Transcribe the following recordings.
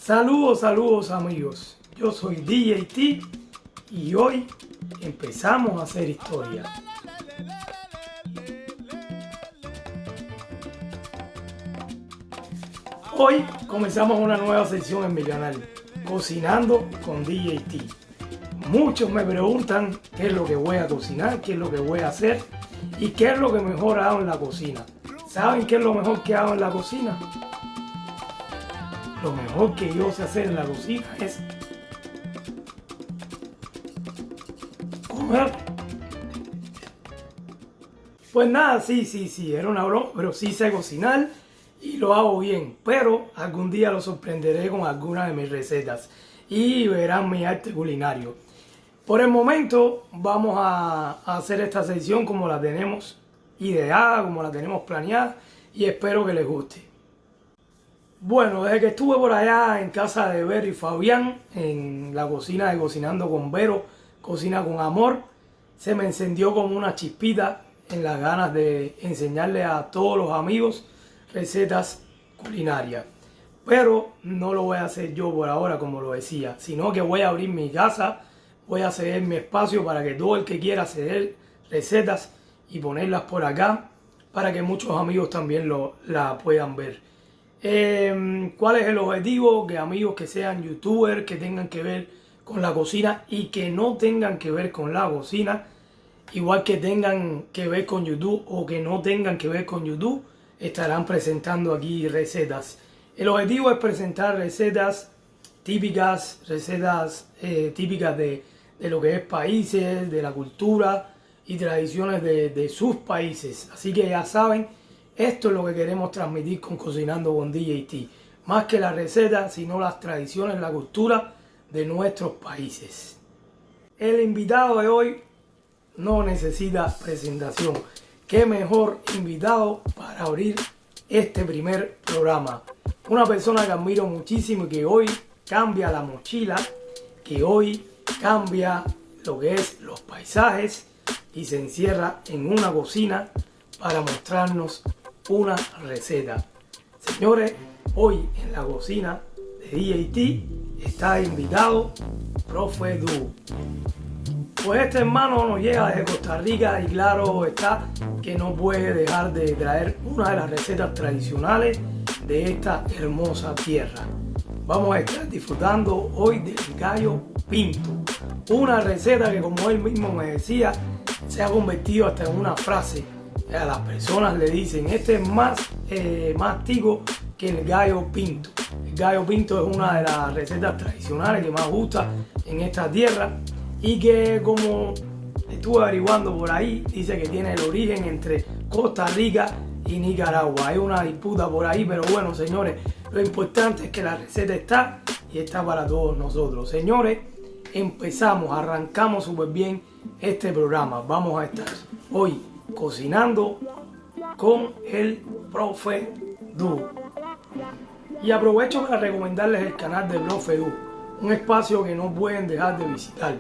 Saludos amigos, yo soy DJT y hoy empezamos a hacer historia. Hoy comenzamos una nueva sección en mi canal, Cocinando con DJT. Muchos me preguntan qué es lo que voy a cocinar, qué es lo que voy a hacer y qué es lo que mejor hago en la cocina. ¿Saben qué es lo mejor que hago en la cocina? Lo mejor que yo sé hacer en la cocina es comer. Pues nada, sí, era una broma, pero sí sé cocinar y lo hago bien. Pero algún día lo sorprenderé con alguna de mis recetas y verán mi arte culinario. Por el momento vamos a hacer esta sección como la tenemos ideada, como la tenemos planeada y espero que les guste. Bueno, desde que estuve por allá en casa de Vero y Fabián, en la cocina de Cocinando con Vero, Cocina con Amor, se me encendió como una chispita en las ganas de enseñarle a todos los amigos recetas culinarias. Pero no lo voy a hacer yo por ahora, como lo decía, sino que voy a abrir mi casa, voy a ceder mi espacio para que todo el que quiera ceder recetas y ponerlas por acá, para que muchos amigos también la puedan ver. ¿Cuál es el objetivo? Que amigos que sean youtubers, que tengan que ver con la cocina y que no tengan que ver con la cocina, igual que tengan que ver con YouTube o que no tengan que ver con YouTube, estarán presentando aquí recetas. El objetivo es presentar recetas típicas, típicas de lo que es países, de la cultura y tradiciones de sus países. Así que ya saben, esto es lo que queremos transmitir con Cocinando con DJT. Más que las recetas, sino las tradiciones, la cultura de nuestros países. El invitado de hoy no necesita presentación. Qué mejor invitado para abrir este primer programa. Una persona que admiro muchísimo y que hoy cambia la mochila, que hoy cambia lo que es los paisajes y se encierra en una cocina para mostrarnos una receta. Señores, hoy en la cocina de DJT está invitado Profe Du. Pues este hermano nos llega desde Costa Rica y claro está que no puede dejar de traer una de las recetas tradicionales de esta hermosa tierra. Vamos a estar disfrutando hoy del gallo pinto, una receta que, como él mismo me decía, se ha convertido hasta en una frase. A las personas le dicen, este es más tico que el gallo pinto. El gallo pinto es una de las recetas tradicionales que más gusta en esta tierra y que, como estuve averiguando por ahí, dice que tiene el origen entre Costa Rica y Nicaragua. Hay una disputa por ahí, pero bueno, señores, lo importante es que la receta está y está para todos nosotros. Señores, empezamos, arrancamos súper bien este programa. Vamos a estar hoy cocinando con el Profe Du. Y aprovecho para recomendarles el canal del Profe Du, un espacio que no pueden dejar de visitar.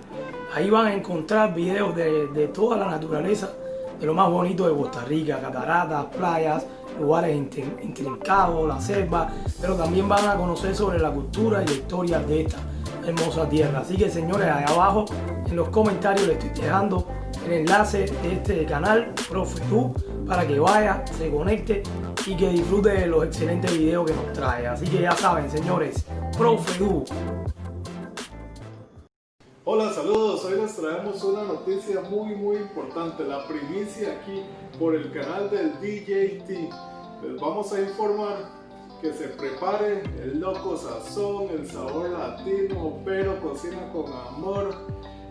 Ahí van a encontrar videos de toda la naturaleza, de lo más bonito de Costa Rica, cataratas, playas, lugares intrincados, la selva, pero también van a conocer sobre la cultura y la historia de esta hermosa tierra. Así que, señores, ahí abajo en los comentarios les estoy dejando el enlace de este canal, Profe Du, para que vaya, se conecte y que disfrute de los excelentes videos que nos trae. Así que ya saben, señores, Profe Du. Hola, saludos. Hoy les traemos una noticia muy importante, la primicia aquí por el canal del DJT. Les vamos a informar que se prepare el loco sazón, el sabor latino, pero cocina con amor,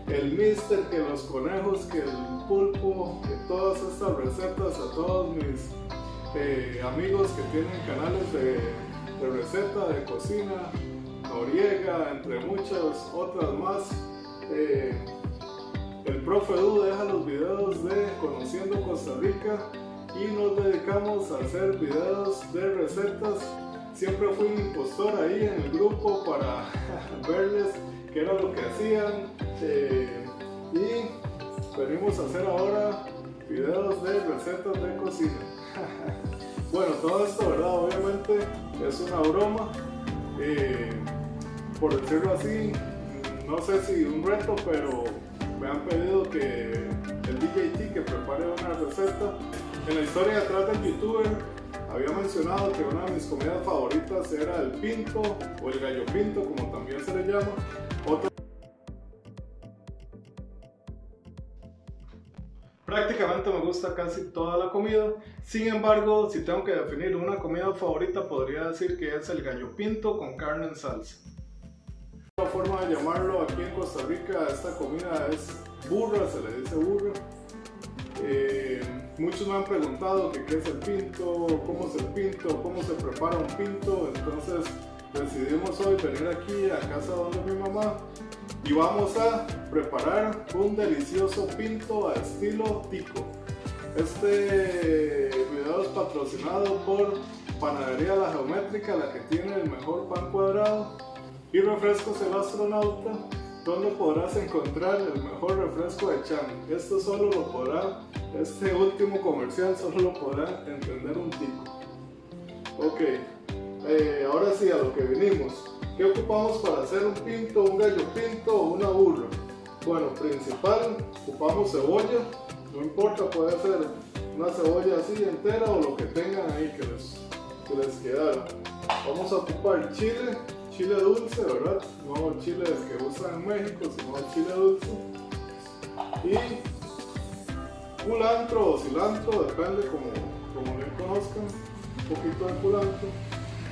el mister, que los conejos, que el pulpo, que todas estas recetas, a todos mis amigos que tienen canales de receta, de cocina, Noriega, entre muchas otras más. El Profe Du deja los videos de Conociendo Costa Rica y nos dedicamos a hacer videos de recetas. Siempre fui un impostor ahí en el grupo para verles qué era lo que hacían y venimos a hacer ahora videos de recetas de cocina. Bueno, todo esto, ¿verdad? Obviamente es una broma. por decirlo así, no sé si un reto, pero me han pedido que el DJT que prepare una receta. En la historia detrás del youtuber había mencionado que una de mis comidas favoritas era el pinto o el gallo pinto, como también se le llama. Prácticamente me gusta casi toda la comida. Sin embargo, si tengo que definir una comida favorita, podría decir que es el gallo pinto con carne en salsa. La forma de llamarlo aquí en Costa Rica, esta comida es burra, se le dice burra. Muchos me han preguntado que qué es el pinto, cómo es el pinto, cómo se prepara un pinto. Entonces decidimos hoy venir aquí a casa donde mi mamá y vamos a preparar un delicioso pinto a estilo tico. Este video es patrocinado por Panadería La Geométrica, la que tiene el mejor pan cuadrado, y Refrescos El Astronauta, donde podrás encontrar el mejor refresco de Chan. Esto solo lo podrá, este último comercial solo lo podrá entender un tico. Ok, ahora sí a lo que vinimos. ¿Qué ocupamos para hacer un pinto, un gallo pinto o una burra? Bueno, principal, ocupamos cebolla, no importa, puede ser una cebolla así entera o lo que tengan ahí que les quedara. Vamos a ocupar chile dulce, ¿verdad? No el chile que usan en México, sino el chile dulce. Y culantro o cilantro, depende como le conozcan, un poquito de culantro.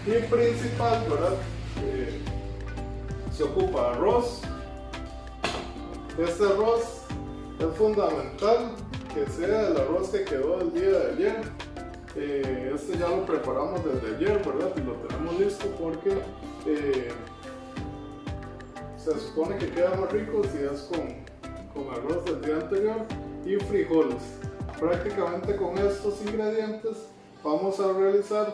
Y principal, ¿verdad? Se ocupa arroz. Este arroz es fundamental que sea el arroz que quedó el día de ayer. Este ya lo preparamos desde ayer, ¿verdad? Y lo tenemos listo porque se supone que queda más rico si es con arroz del día anterior y frijoles. Prácticamente con estos ingredientes vamos a realizar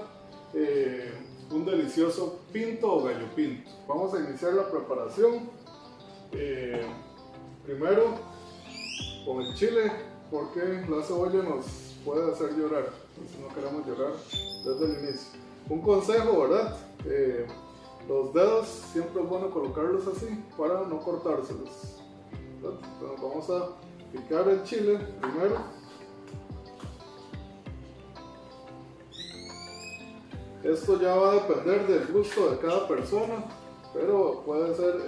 un delicioso pinto o gallo pinto. Vamos a iniciar la preparación primero con el chile, porque la cebolla nos puede hacer llorar, si no queremos llorar desde el inicio. Un consejo, ¿verdad? Los dedos siempre es bueno colocarlos así para no cortárselos. Entonces vamos a picar el chile primero. Esto ya va a depender del gusto de cada persona, pero puede ser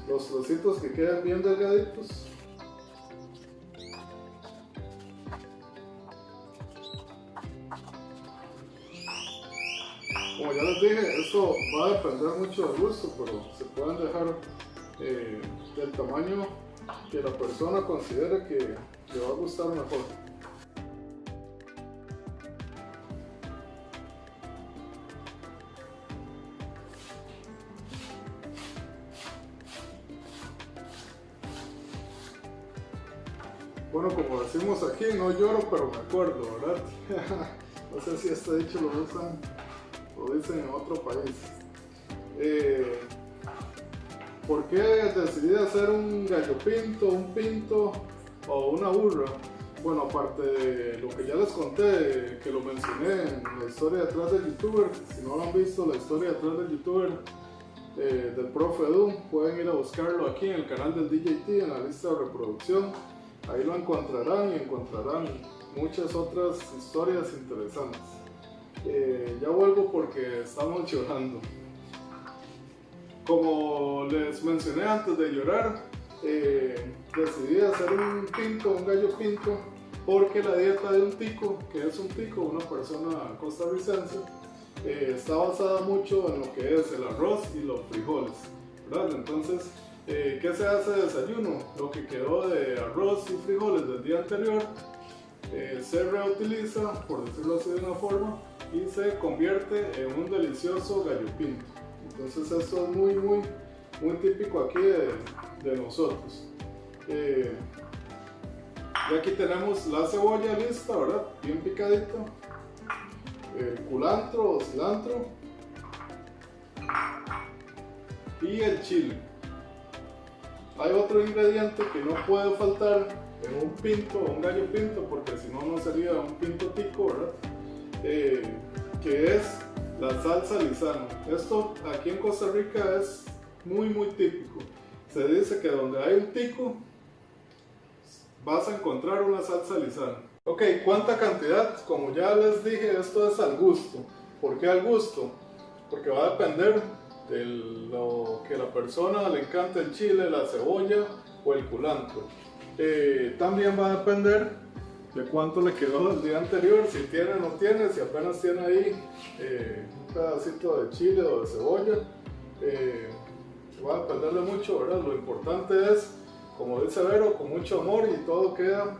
los trocitos que queden bien delgaditos. Como ya les dije, esto va a depender mucho del gusto, pero se pueden dejar del tamaño que la persona considere que le va a gustar mejor. Bueno, como decimos aquí, no lloro pero me acuerdo, ¿verdad? No sé si este dicho lo dicen en otro país. ¿Por qué decidí hacer un gallo pinto, un pinto o una burra? Bueno, aparte de lo que ya les conté, que lo mencioné en la historia detrás del youtuber, si no lo han visto, la historia detrás del youtuber del profe Edu, pueden ir a buscarlo aquí en el canal del DJT, en la lista de reproducción. Ahí lo encontrarán y encontrarán muchas otras historias interesantes. Ya vuelvo porque estamos llorando. Como les mencioné antes de llorar, decidí hacer un pinto, un gallo pinto, porque la dieta de un tico, que es un tico, una persona costarricense, está basada mucho en lo que es el arroz y los frijoles, ¿verdad? Entonces, ¿qué se hace de desayuno? Lo que quedó de arroz y frijoles del día anterior se reutiliza, por decirlo así de una forma, y se convierte en un delicioso gallo pinto. Entonces esto es muy típico aquí de nosotros. Y aquí tenemos la cebolla lista, ¿verdad? Bien picadita. El culantro o cilantro. Y el chile. Hay otro ingrediente que no puede faltar en un pinto o un gallo pinto, porque si no, no sería un pinto tico, ¿verdad? Que es la salsa Lizano. Esto aquí en Costa Rica es muy típico. Se dice que donde hay un tico vas a encontrar una salsa Lizano. Ok, ¿cuánta cantidad? Como ya les dije, esto es al gusto. ¿Por qué al gusto? Porque va a depender de lo que a la persona le encanta, el chile, la cebolla o el culantro. También va a depender de cuánto le quedó el día anterior, si tiene o no tiene, si apenas tiene ahí un pedacito de chile o de cebolla. Va a depender de mucho, ¿verdad? Lo importante es, como dice Vero, con mucho amor y todo queda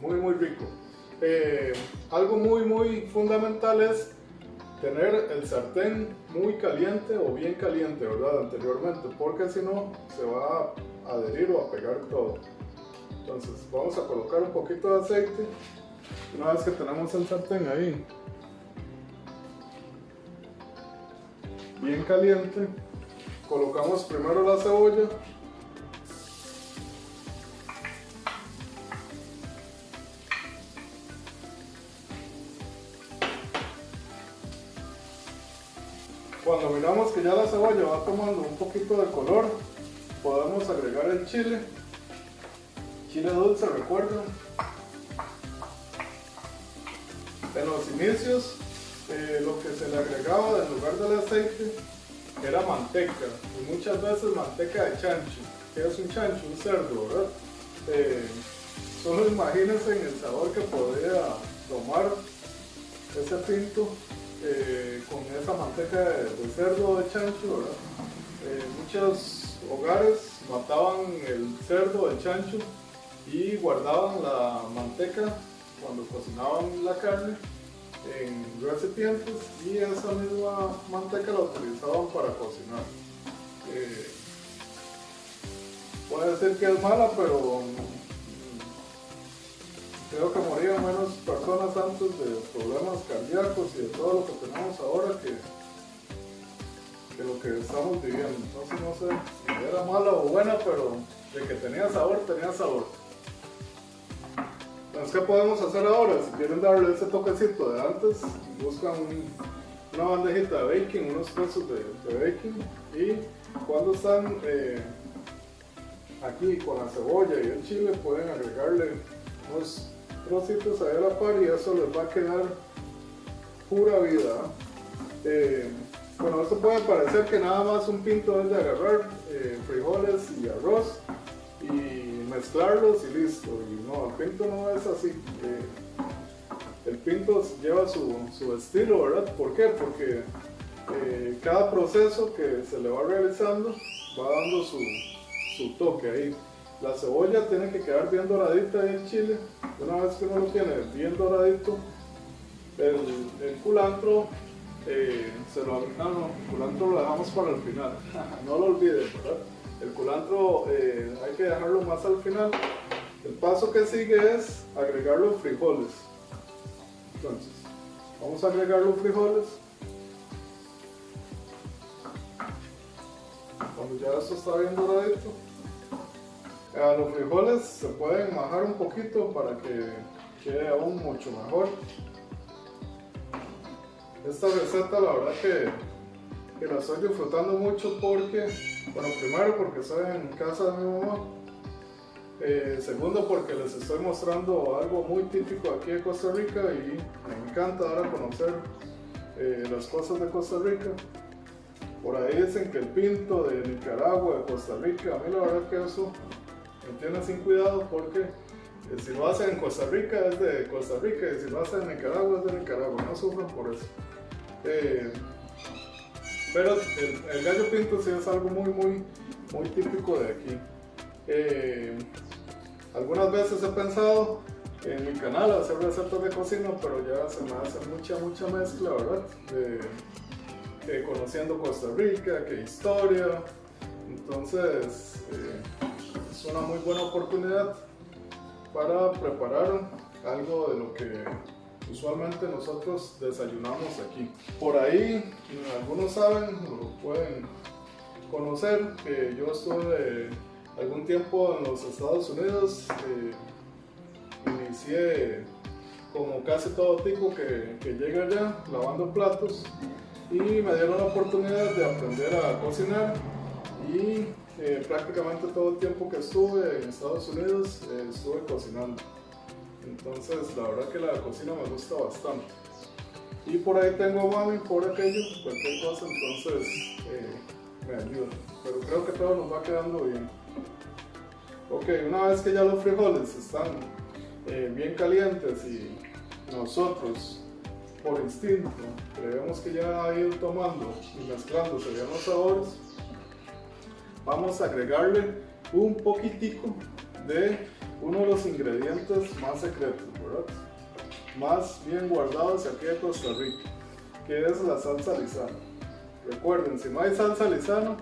muy rico. Algo muy fundamental es tener el sartén muy caliente o bien caliente, ¿verdad? Anteriormente, porque si no se va a adherir o a pegar todo. Entonces vamos a colocar un poquito de aceite. Una vez que tenemos el sartén ahí bien caliente, colocamos primero la cebolla. Cuando miramos que ya la cebolla va tomando un poquito de color, podemos agregar el chile. Chile dulce, recuerden. En los inicios, lo que se le agregaba en lugar del aceite era manteca, y muchas veces manteca de chancho. ¿Qué es un chancho? Un cerdo, ¿verdad? Solo imagínense en el sabor que podría tomar ese pinto con esa manteca de cerdo o de chancho, ¿verdad? Muchos hogares mataban el cerdo o el chancho y guardaban la manteca cuando cocinaban la carne en recipientes, y esa misma manteca la utilizaban para cocinar. Puede ser que es mala, pero creo que morían menos personas antes de problemas cardíacos y de todo lo que tenemos ahora que lo que estamos viviendo. Entonces no sé si era mala o buena, pero de que tenía sabor, tenía sabor. Entonces, ¿qué podemos hacer ahora? Si quieren darle ese toquecito de antes, buscan una bandejita de baking, unos trozos de baking, y cuando están aquí con la cebolla y el chile, pueden agregarle unos trocitos ahí a la par y eso les va a quedar pura vida. Bueno, esto puede parecer que nada más un pinto es de agarrar frijoles y arroz y mezclarlos y listo, y no, el pinto no es así. El pinto lleva su estilo, ¿verdad? ¿Por qué? Porque cada proceso que se le va realizando va dando su toque ahí. La cebolla tiene que quedar bien doradita y el chile. Una vez que uno lo tiene bien doradito, el culantro el culantro lo dejamos para el final. No lo olviden, ¿verdad? El culantro hay que dejarlo más al final. El paso que sigue es agregar los frijoles. Entonces, vamos a agregar los frijoles. Cuando ya esto está bien doradito, los frijoles se pueden majar un poquito para que quede aún mucho mejor. Esta receta la verdad que la estoy disfrutando mucho porque, bueno, primero porque estoy en casa de mi mamá, segundo porque les estoy mostrando algo muy típico aquí de Costa Rica y me encanta dar a conocer las cosas de Costa Rica. Por ahí dicen que el pinto de Nicaragua, de Costa Rica, a mí la verdad que eso me tiene sin cuidado porque si lo hacen en Costa Rica es de Costa Rica y si lo hacen en Nicaragua es de Nicaragua, no sufran por eso. Pero el gallo pinto sí es algo muy típico de aquí. Algunas veces he pensado en mi canal hacer recetas de cocina, pero ya se me hace mucha mezcla, ¿verdad? Conociendo Costa Rica, que historia. Entonces es una muy buena oportunidad para preparar algo de lo que usualmente nosotros desayunamos aquí. Por ahí, algunos saben, lo pueden conocer, que yo estuve algún tiempo en los Estados Unidos. Inicié como casi todo tipo que llega allá lavando platos, y me dieron la oportunidad de aprender a cocinar, y prácticamente todo el tiempo que estuve en Estados Unidos estuve cocinando. Entonces la verdad que la cocina me gusta bastante. Y por ahí tengo a mami por aquello, cualquier cosa, entonces me ayuda. Pero creo que todo nos va quedando bien. Ok, una vez que ya los frijoles están bien calientes y nosotros por instinto creemos que ya ha ido tomando y mezclándose bien los sabores, vamos a agregarle un poquitico de uno de los ingredientes más secretos, ¿verdad? Más bien guardados aquí de Costa Rica, que es la salsa Lizano. Recuerden, si no hay salsa Lizano,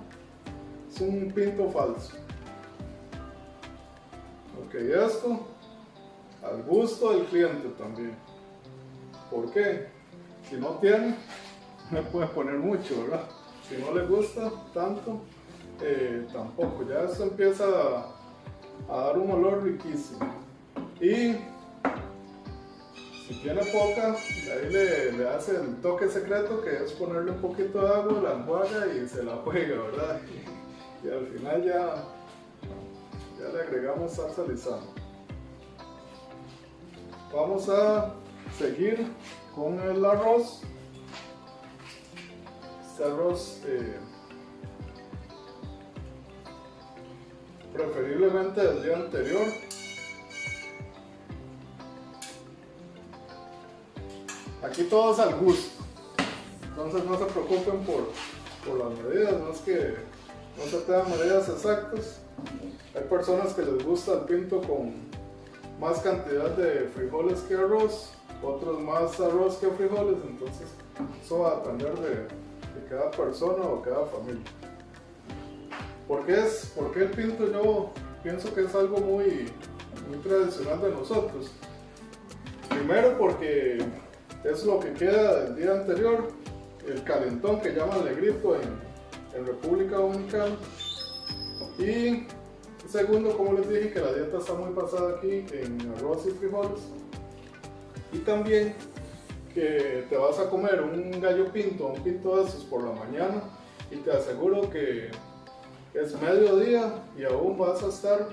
es un pinto falso. Ok, esto al gusto del cliente también. ¿Por qué? Si no tiene, no puede poner mucho, ¿verdad? Si no le gusta tanto, tampoco. Ya esto empieza a dar un olor riquísimo. Y si tiene poca, ahí le hace el toque secreto, que es ponerle un poquito de agua, la enjuaga y se la juega, ¿verdad? Y al final ya le agregamos salsa Lizano. Vamos a seguir con el arroz. Este arroz preferiblemente del día anterior. Aquí todo es al gusto, entonces no se preocupen por las medidas, no es que no se tengan medidas exactas. Hay personas que les gusta el pinto con más cantidad de frijoles que arroz, otros más arroz que frijoles, entonces eso va a depender de cada persona o cada familia. ¿Por qué el pinto? Yo pienso que es algo muy tradicional de nosotros. Primero porque es lo que queda del día anterior, el calentón que llaman negrito en República Dominicana. Y segundo, como les dije, que la dieta está muy basada aquí en arroz y frijoles. Y también que te vas a comer un gallo pinto, un pinto de esos por la mañana, y te aseguro que es mediodía y aún vas a estar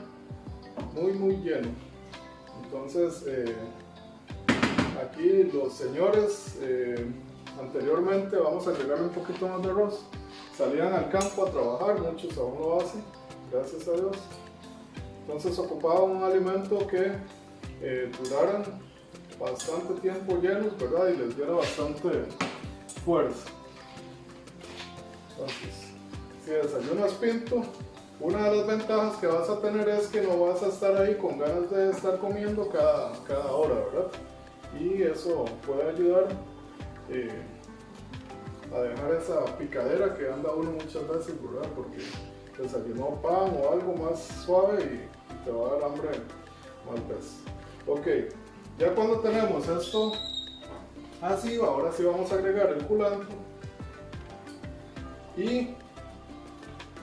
muy lleno. Entonces aquí los señores anteriormente, vamos a agregarle un poquito más de arroz, salían al campo a trabajar, muchos aún lo hacen, gracias a Dios. Entonces ocupaban un alimento que duraran bastante tiempo llenos, ¿verdad? Y les diera bastante fuerza. Entonces, si desayunas pinto, una de las ventajas que vas a tener es que no vas a estar ahí con ganas de estar comiendo cada hora, ¿verdad? Y eso puede ayudar a dejar esa picadera que anda uno muchas veces, ¿verdad? Porque desayunó pan o algo más suave y te va a dar hambre más veces. Ok, ya cuando tenemos esto así, ahora sí vamos a agregar el culantro y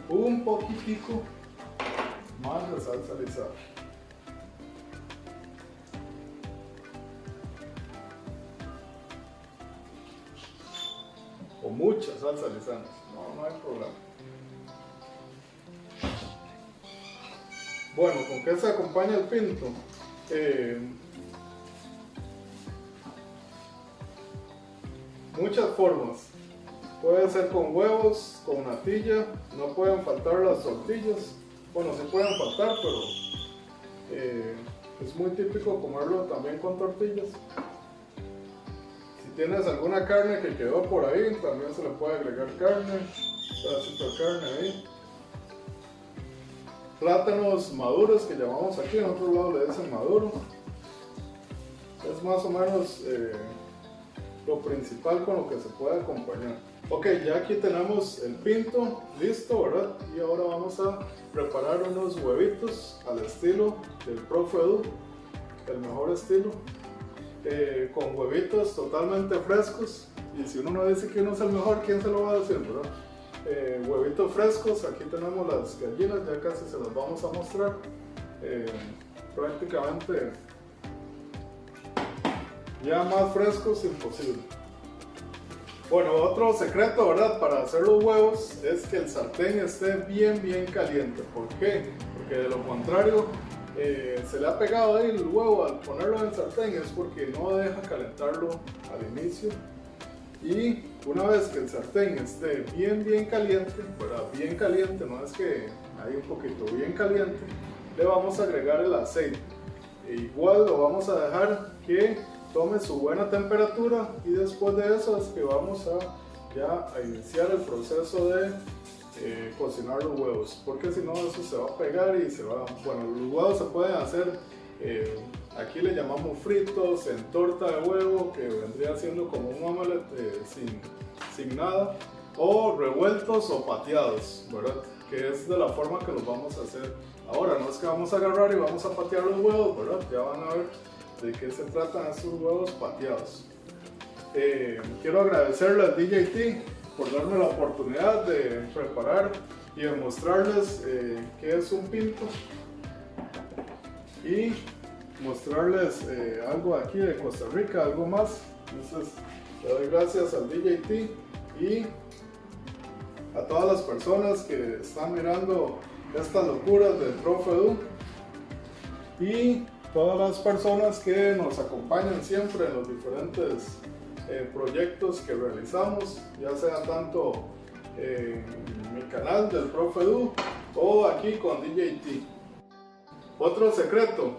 un poquitico más de salsa Lizano. O mucha salsa Lizano, no hay problema. Bueno, ¿con qué se acompaña el pinto? Muchas formas. Puede ser con huevos, con natilla, no pueden faltar las tortillas. Bueno, sí pueden faltar, pero es muy típico comerlo también con tortillas. Si tienes alguna carne que quedó por ahí, también se le puede agregar carne, un pedacito de carne ahí. Plátanos maduros, que llamamos aquí, en otro lado le dicen maduro. Es más o menos lo principal con lo que se puede acompañar. Ok, ya aquí tenemos el pinto listo, ¿verdad? Y ahora vamos a preparar unos huevitos al estilo del Profe Edu, el mejor estilo, con huevitos totalmente frescos. Y si uno no dice que uno es el mejor, ¿quién se lo va a decir, verdad? Huevitos frescos, aquí tenemos las gallinas, ya casi se las vamos a mostrar. Prácticamente Ya más frescos imposible. Bueno, otro secreto, ¿verdad? Para hacer los huevos es que el sartén esté bien caliente. ¿Por qué? Porque de lo contrario se le ha pegado ahí el huevo al ponerlo en el sartén, es porque no deja calentarlo al inicio. Y una vez que el sartén esté bien caliente, ¿verdad? Bien caliente, no es que hay un poquito, bien caliente, le vamos a agregar el aceite. E igual lo vamos a dejar que tome su buena temperatura y después de eso es que vamos a iniciar el proceso de cocinar los huevos, porque si no eso se va a pegar y se va, bueno, los huevos se pueden hacer, aquí le llamamos fritos, en torta de huevo, que vendría siendo como un omelette sin nada, o revueltos o pateados, ¿verdad? Que es de la forma que los vamos a hacer ahora. No es que vamos a agarrar y vamos a patear los huevos, ¿verdad? Ya van a ver de qué se tratan estos huevos pateados. Quiero agradecerle al DJT por darme la oportunidad de preparar y de mostrarles qué es un pinto y mostrarles algo aquí de Costa Rica, algo más. Entonces le doy gracias al DJT y a todas las personas que están mirando estas locuras del Profe Edu y todas las personas que nos acompañan siempre en los diferentes proyectos que realizamos, ya sea tanto en mi canal del Profe Edu o aquí con DJT. Otro secreto,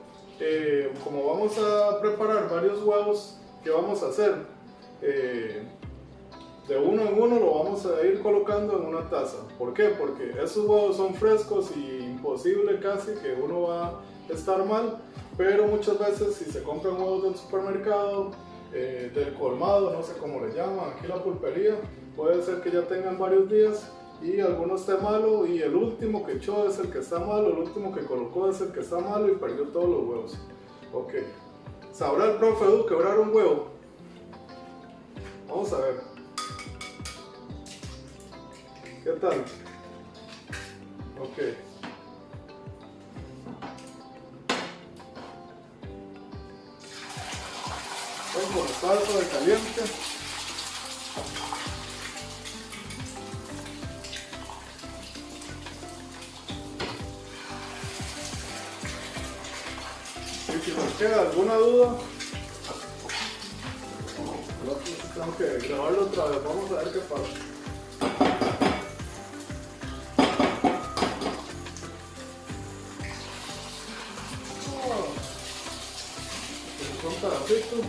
como vamos a preparar varios huevos, ¿qué vamos a hacer? De uno en uno lo vamos a ir colocando en una taza. ¿Por qué? Porque esos huevos son frescos y imposible casi que uno va a estar mal, pero muchas veces si se compran huevos del supermercado, del colmado, no sé cómo le llaman aquí la pulpería, puede ser que ya tengan varios días y alguno esté malo y el último que echó es el que está malo, el último que colocó es el que está malo y perdió todos los huevos. Ok, ¿sabrá el Profe Edu quebrar un huevo? Vamos a ver. ¿Qué tal? Ok. Como está eso de caliente. Y si nos queda alguna duda, tengo que grabarlo otra vez. Vamos a ver qué pasa. Son pedacitos.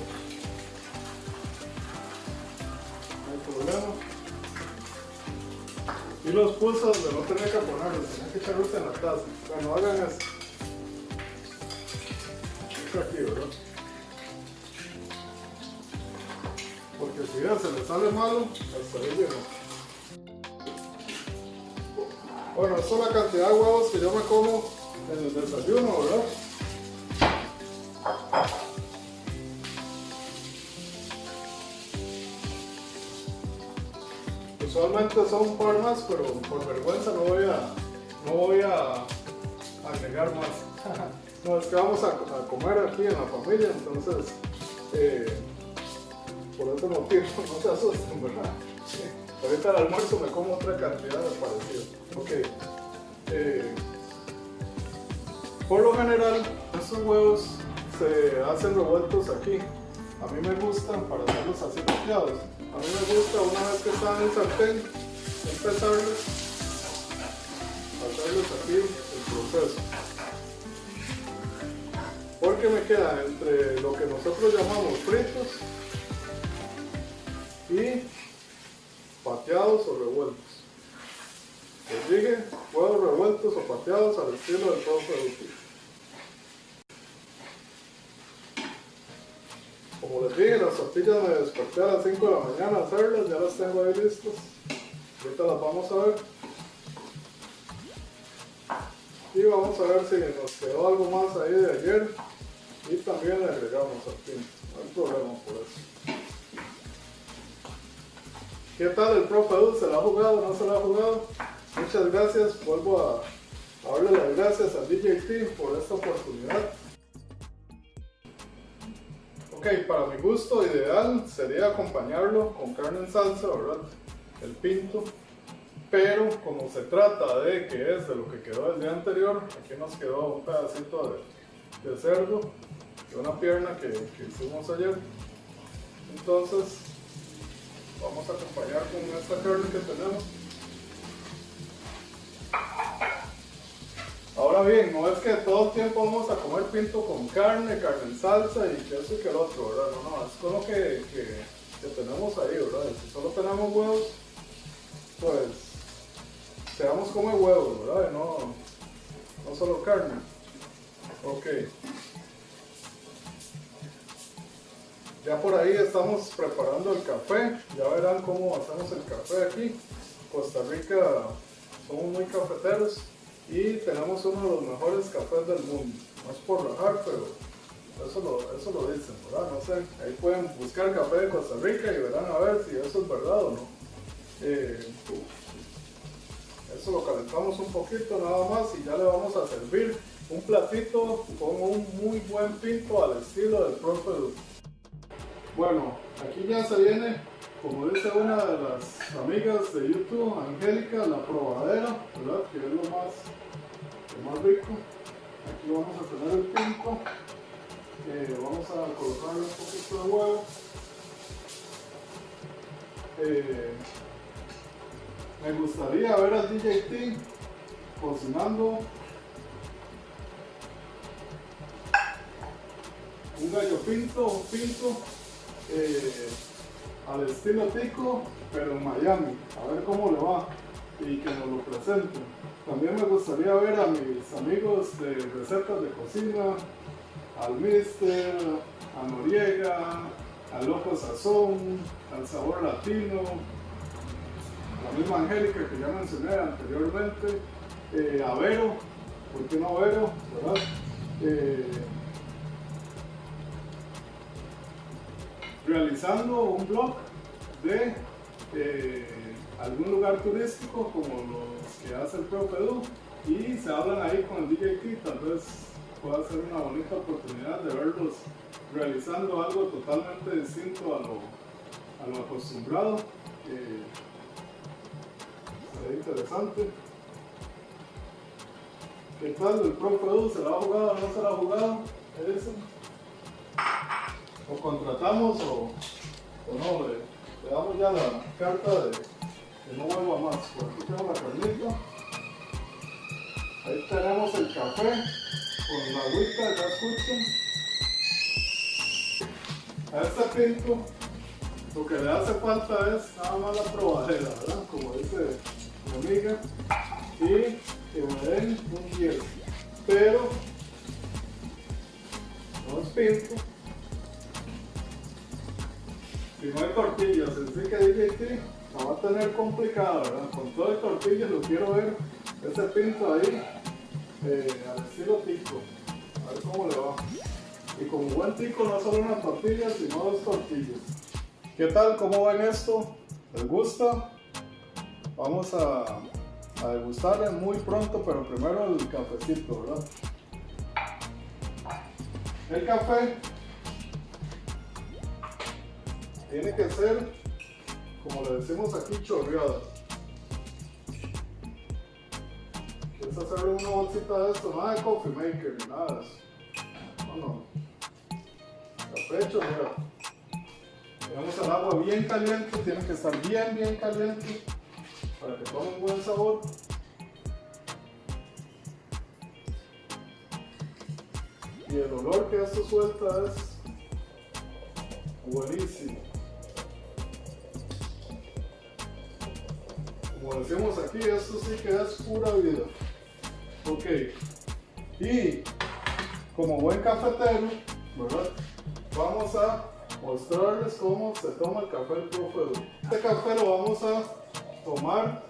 Y los puse donde no tenía que ponerlos, tenía que echarlos en la taza. Bueno, hagan esto. Esto aquí, ¿verdad? Porque si ya se les sale malo, hasta ahí llegó. Bueno, esta es la cantidad de huevos que yo me como en el desayuno, ¿verdad? Usualmente son un par más, pero por vergüenza no voy a agregar más. No, es que vamos a comer aquí en la familia, entonces por ese motivo no se asusten, ¿verdad? Ahorita al almuerzo me como otra cantidad de parecido. Ok. Por lo general, estos huevos se hacen revueltos aquí. A mí me gustan para hacerlos así pateados. A mí me gusta una vez que están en el sartén, empezarles a hacerles aquí el proceso. Porque me quedan entre lo que nosotros llamamos fritos y pateados o revueltos. Les dije, huevos revueltos o pateados al estilo del Profe Edu. Como les dije, las tortillas me desperté a las 5 de la mañana a hacerlas, ya las tengo ahí listas. Ahorita las vamos a ver. Y vamos a ver si nos quedó algo más ahí de ayer. Y también le agregamos al fin. No hay problema por eso. ¿Qué tal el Profe Edu? ¿Se la ha jugado? ¿No se la ha jugado? Muchas gracias. Vuelvo a darle las gracias al DJT por esta oportunidad. Ok, para mi gusto ideal sería acompañarlo con carne en salsa, ¿verdad? El pinto. Pero como se trata de que es de lo que quedó el día anterior, aquí nos quedó un pedacito de cerdo, de una pierna que hicimos ayer. Entonces vamos a acompañar con esta carne que tenemos. Ahora bien, no es que todo el tiempo vamos a comer pinto con carne en salsa y que eso y que el otro, ¿verdad? No, es con lo que tenemos ahí, ¿verdad? Y si solo tenemos huevos, pues seamos come huevos, ¿verdad? Y no solo carne. Ok. Ya por ahí estamos preparando el café. Ya verán cómo hacemos el café aquí. Costa Rica somos muy cafeteros y tenemos uno de los mejores cafés del mundo. No es por rajar, pero eso lo dicen, ¿verdad? No sé, ahí pueden buscar café de Costa Rica y verán a ver si eso es verdad o no. Eso lo calentamos un poquito nada más y ya le vamos a servir un platito con un muy buen pinto al estilo del profe Edu. Bueno, aquí ya se viene, como dice una de las amigas de YouTube, Angélica, la probadera, ¿verdad? Que es lo más rico. Aquí vamos a tener el pinto, vamos a colocarle un poquito de huevo. Me gustaría ver al DJT cocinando un gallo pinto, un pinto al estilo tico, pero en Miami, a ver cómo le va y que nos lo presenten. También me gustaría ver a mis amigos de recetas de cocina, al Mister, a Noriega, al Loco Sazón, al Sabor Latino, la misma Angélica que ya mencioné anteriormente, a Vero, ¿por qué no Vero? ¿Verdad? Realizando un blog de algún lugar turístico como los que hace el profe Edu y se hablan ahí con el DJT, tal vez pueda ser una bonita oportunidad de verlos realizando algo totalmente distinto a lo acostumbrado. Sería interesante. ¿Qué tal el profe Edu? ¿Se la ha jugado o no se la ha jugado? Eso. O contratamos o no, le damos ya la carta de que no vuelva más. Por aquí tengo la carnita. Ahí tenemos el café con la agüita, ya escuchan. A este pinto lo que le hace falta es nada más la probadera, ¿verdad? Como dice mi amiga. Y que me den un hielo. Pero no es pinto si no hay tortillas, así que DJT la va a tener complicada, ¿verdad? Con todo el tortillas lo quiero ver, ese pinto ahí, al estilo tico, a ver cómo le va. Y como buen tico no solo una tortilla, sino dos tortillas. ¿Qué tal? ¿Cómo ven esto? ¿Les gusta? Vamos a degustarle muy pronto, pero primero el cafecito, ¿verdad? El café tiene que ser, como le decimos aquí, chorreado. ¿Quieres hacerle una bolsita de esto? Nada de coffee maker ni nada de eso. No. Café chorreado. Tenemos el agua bien caliente, tiene que estar bien caliente para que tome un buen sabor. Y el olor que esto suelta es buenísimo. Como decimos aquí, esto sí que es pura vida. Ok. Y como buen cafetero, ¿verdad? Vamos a mostrarles cómo se toma el café del profe Edu. Este café lo vamos a tomar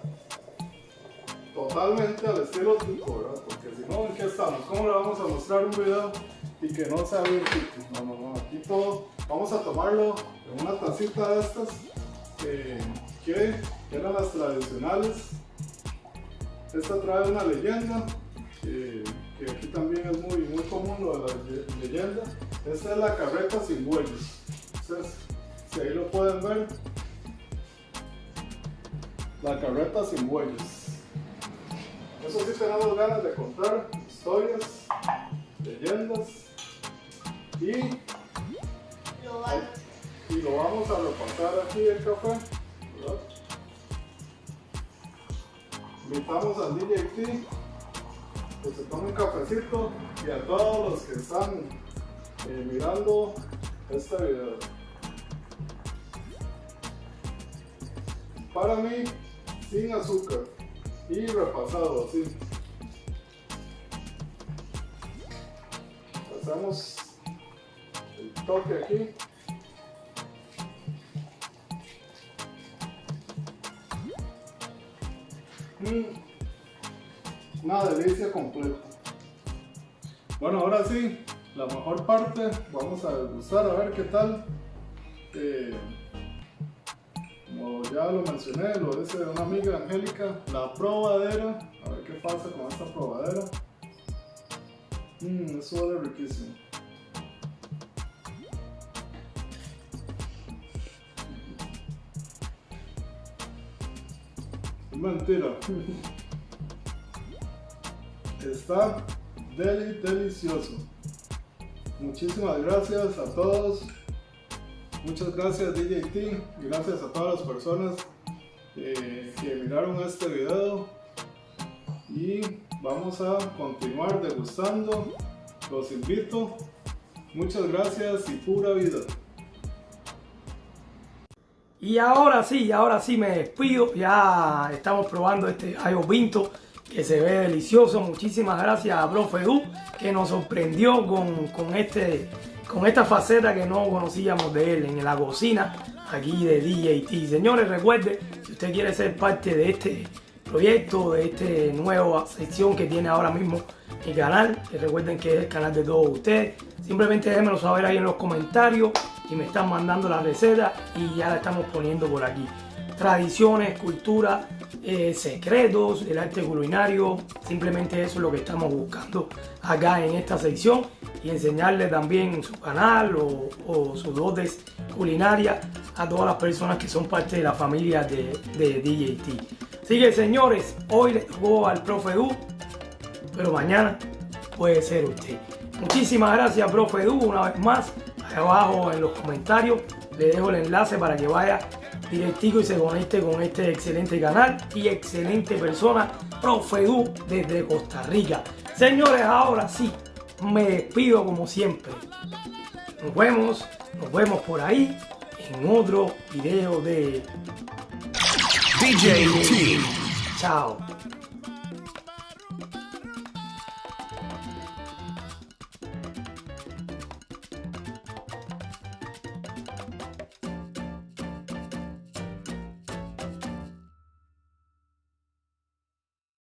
totalmente al estilo tico, ¿verdad? Porque si no, ¿en qué estamos? ¿Cómo le vamos a mostrar un video y que no sea bien tico? No, aquí todo vamos a tomarlo en una tacita de estas que eran las tradicionales. Esta trae una leyenda, que aquí también es muy común lo de la leyenda. Esta es la carreta sin bueyes. Entonces, si ahí lo pueden ver, la carreta sin bueyes. Eso sí, tenemos ganas de contar historias, leyendas y lo vamos a repasar aquí el café, ¿verdad? Invitamos al DJT que se tome un cafecito y a todos los que están mirando este video. Para mí, sin azúcar y repasado así. Hacemos el toque aquí. Una delicia completa. Bueno, ahora sí, la mejor parte, vamos a degustar a ver qué tal. Como ya lo mencioné, lo dice una amiga, Angélica, la probadera. A ver qué pasa con esta probadera. Eso huele riquísimo. Es mentira. Está delicioso. Muchísimas gracias a todos. Muchas gracias DJT. Gracias a todas las personas que miraron este video. Y vamos a continuar degustando. Los invito. Muchas gracias y pura vida. Y ahora sí me despido. Ya estamos probando este gallo pinto que se ve delicioso. Muchísimas gracias a Profe Edu que nos sorprendió con esta faceta que no conocíamos de él en la cocina aquí de DJT. Señores, recuerden, si usted quiere ser parte de este proyecto, de esta nueva sección que tiene ahora mismo mi canal, que recuerden que es el canal de todos ustedes, simplemente déjenmelo saber ahí en los comentarios y me están mandando la receta y ya la estamos poniendo por aquí. Tradiciones, cultura, secretos del arte culinario, simplemente eso es lo que estamos buscando acá en esta sección y enseñarle también su canal o sus dotes culinarias a todas las personas que son parte de la familia de DJT. Así que señores, hoy les tocó al Profe Edu, pero mañana puede ser usted. Muchísimas gracias Profe Edu una vez más. Ahí abajo en los comentarios le dejo el enlace para que vaya directico y se conecte con este excelente canal y excelente persona, Profe Edu desde Costa Rica. Señores, ahora sí, me despido como siempre. Nos vemos por ahí en otro video de DJT. Chao.